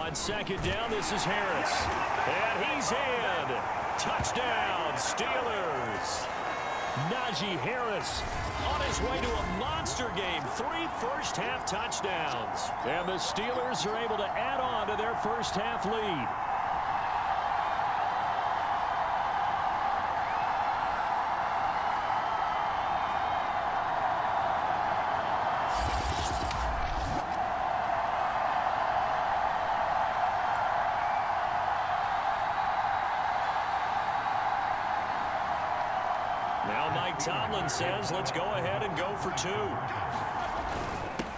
On second down, this is Harris. And he's in. Touchdown, Steelers. Najee Harris on his way to a monster game. 3 first-half touchdowns. And the Steelers are able to add on to their first-half lead. Now Mike Tomlin says, let's go ahead and go for 2.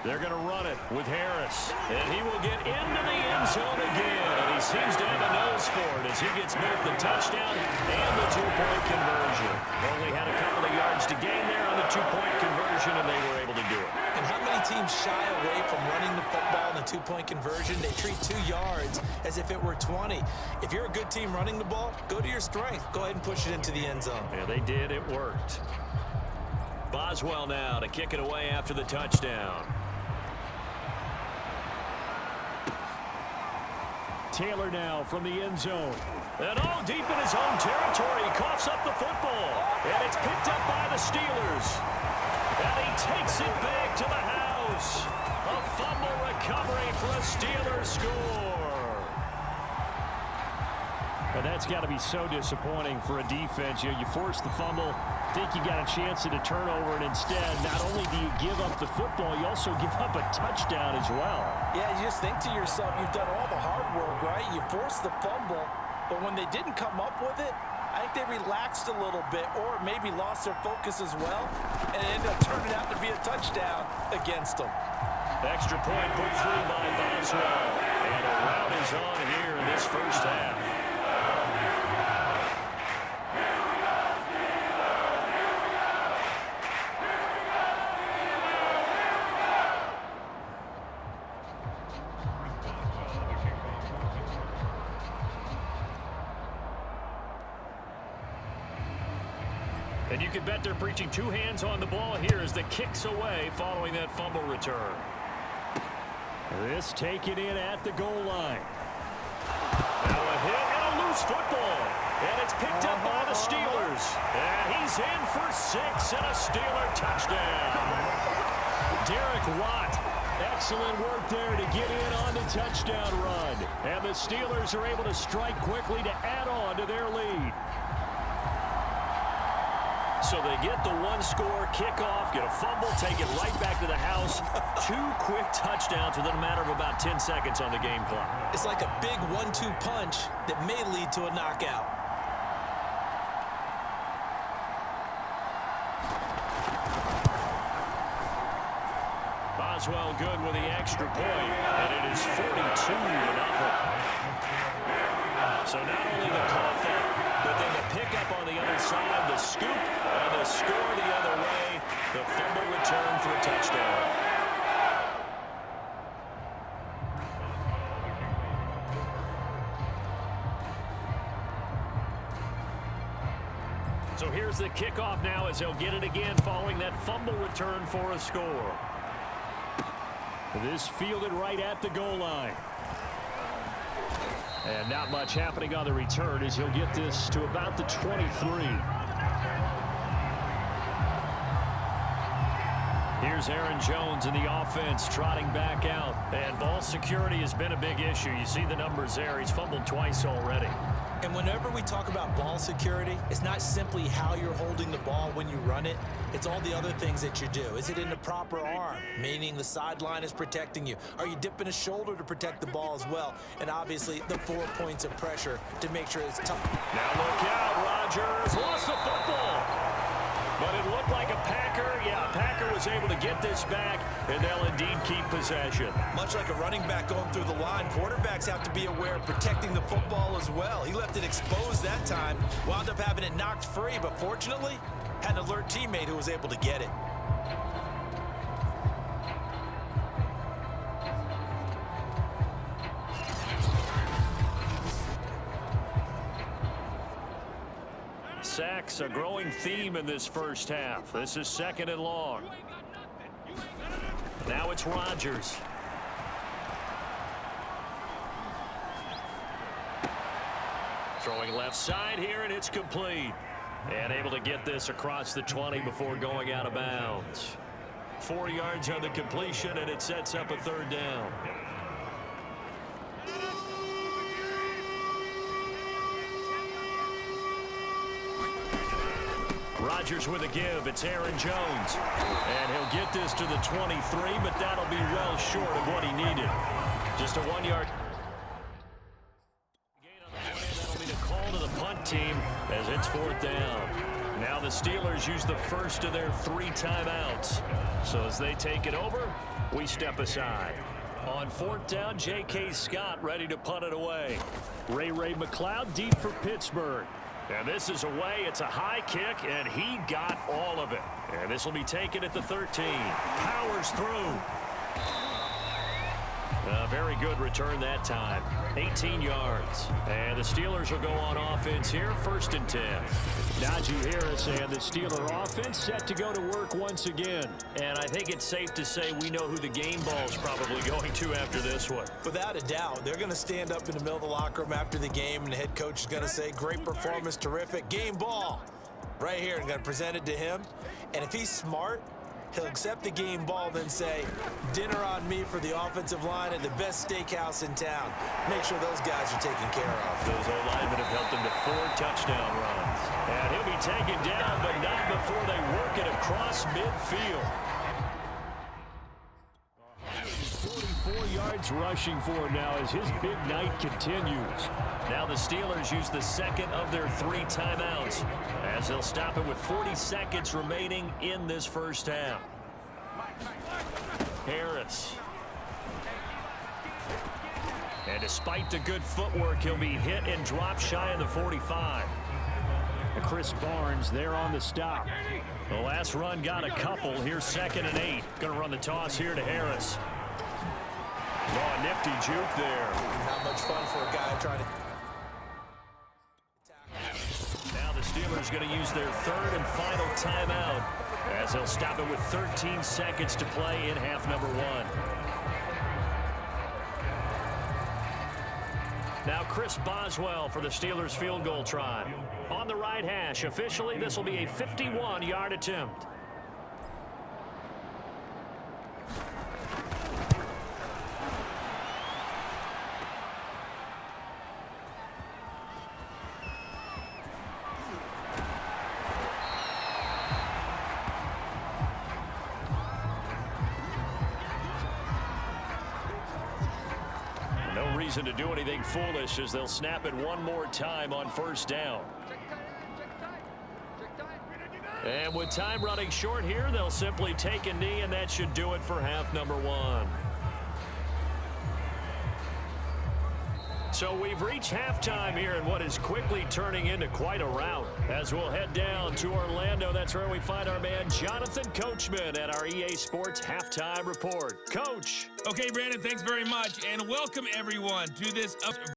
They're going to run it with Harris. And he will get into the end zone again. And he seems to have a nose for it as he gets both the touchdown and the 2-point conversion. Only had a couple of yards to gain there on the 2-point conversion, and they were able to do it. And how many teams shy away from running the football in the 2-point conversion? They treat 2 yards as if it were 20. If you're a good team running the ball, go to your strength. Go ahead and push it into the end zone. Yeah, they did. It worked. Boswell now to kick it away after the touchdown. Taylor now from the end zone. And all deep in his own territory. He coughs up the football. And it's picked up by the Steelers. And he takes it back to the house. A fumble recovery for a Steelers score. And that's got to be so disappointing for a defense. You force the fumble, think you got a chance at a turnover, and instead, not only do you give up the football, you also give up a touchdown as well. Yeah, you just think to yourself, you've done all the hard work, right? You forced the fumble, but when they didn't come up with it, I think they relaxed a little bit or maybe lost their focus as well, and it ended up turning out to be a touchdown against them. Extra point put through by Boswell, and a rout is on here in this first half. And you can bet they're preaching 2 hands on the ball here as the kick's away following that fumble return. This taken in at the goal line. Now a hit and a loose football. And it's picked up by the Steelers. And he's in for 6 and a Steeler touchdown. Derek Watt. Excellent work there to get in on the touchdown run. And the Steelers are able to strike quickly to add on to their lead. So they get the 1-score kickoff, get a fumble, take it right back to the house. 2 quick touchdowns within a matter of about 10 seconds on the game clock. It's like a big 1-2 punch that may lead to a knockout. Boswell good with the extra point, and it is 42-0. So not only the cough up, but then the pickup on the other side, the scoop, and the score the other way. The fumble return for a touchdown. So here's the kickoff now as they'll get it again following that fumble return for a score. This fielded right at the goal line. And not much happening on the return as he'll get this to about the 23. Here's Aaron Jones in the offense trotting back out. And ball security has been a big issue. You see the numbers there. He's fumbled twice already. And whenever we talk about ball security, it's not simply how you're holding the ball when you run it. It's all the other things that you do. Is it in the proper arm, meaning the sideline is protecting you? Are you dipping a shoulder to protect the ball as well? And obviously, the 4 points of pressure to make sure it's tough. Now look out, Rodgers lost the football. But it looked like a Packer. Yeah, a Packer was able to get this back, and they'll indeed keep possession. Much like a running back going through the line, quarterbacks have to be aware of protecting the football as well. He left it exposed that time, wound up having it knocked free, but fortunately, had an alert teammate who was able to get it. Sacks, a growing theme in this first half. This is 2nd and long. Now it's Rodgers. Throwing left side here, and it's complete. And able to get this across the 20 before going out of bounds. 4 yards on the completion, and it sets up a third down. Rodgers with a give. It's Aaron Jones. And he'll get this to the 23, but that'll be well short of what he needed. Just a 1 yard gain on the play. That'll be the call to the punt team as it's fourth down. Now the Steelers use the first of their 3 timeouts. So as they take it over, we step aside. On fourth down, J.K. Scott ready to punt it away. Ray McLeod deep for Pittsburgh. And this is away. It's a high kick, and he got all of it. And this will be taken at the 13. Powers through. A very good return that time. 18 yards. And the Steelers will go on offense here, 1st and 10. Najee Harris and the Steeler offense set to go to work once again. And I think it's safe to say we know who the game ball is probably going to after this one. Without a doubt, they're going to stand up in the middle of the locker room after the game, and the head coach is going to say, great performance, terrific, game ball. Right here, I'm going to present it to him. And if he's smart, he'll accept the game ball, then say, dinner on me for the offensive line at the best steakhouse in town. Make sure those guys are taken care of. Those O-linemen have helped him to 4 touchdown runs. And he'll be taken down, but not before they work it across midfield. 44 yards rushing for him now as his big night continues. Now the Steelers use the second of their 3 timeouts as they'll stop it with 40 seconds remaining in this first half. Harris. And despite the good footwork, he'll be hit and dropped shy of the 45. And Chris Barnes there on the stop. The last run got a couple. Here's 2nd and 8. Going to run the toss here to Harris. Oh, a nifty juke there. Not much fun for a guy trying to... Now the Steelers going to use their 3rd and final timeout as they'll stop it with 13 seconds to play in half number 1. Now Chris Boswell for the Steelers field goal try. On the right hash, officially this will be a 51-yard attempt. No reason to do anything foolish as they'll snap it one more time on 1st down. And with time running short here, they'll simply take a knee, and that should do it for half number 1. So we've reached halftime here in what is quickly turning into quite a rout. As we'll head down to Orlando, that's where we find our man Jonathan Coachman at our EA Sports Halftime Report. Coach. Okay, Brandon, thanks very much, and welcome everyone to this